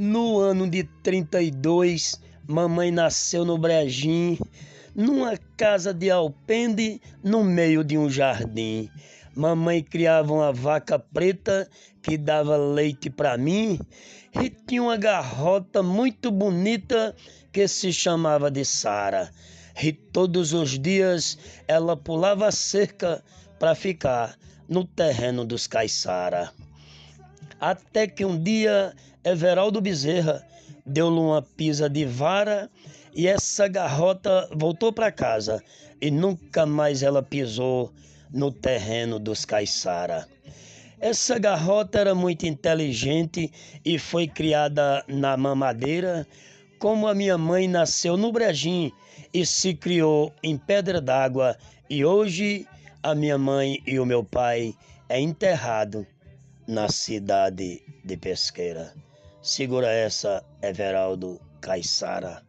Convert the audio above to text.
No ano de 32, mamãe nasceu no Brejim, numa casa de alpendre, no meio de um jardim. Mamãe criava uma vaca preta que dava leite para mim e tinha uma garrota muito bonita que se chamava de Sara. E todos os dias ela pulava a cerca para ficar no terreno dos caiçara. Até que um dia Everaldo Bezerra deu-lhe uma pisa de vara e essa garrota voltou para casa e nunca mais ela pisou no terreno dos caiçara. Essa garrota era muito inteligente e foi criada na mamadeira. Como a minha mãe nasceu no Brejim e se criou em Pedra d'Água, e hoje a minha mãe e o meu pai é enterrado na cidade de Pesqueira. Segura essa, Everaldo Caiçara.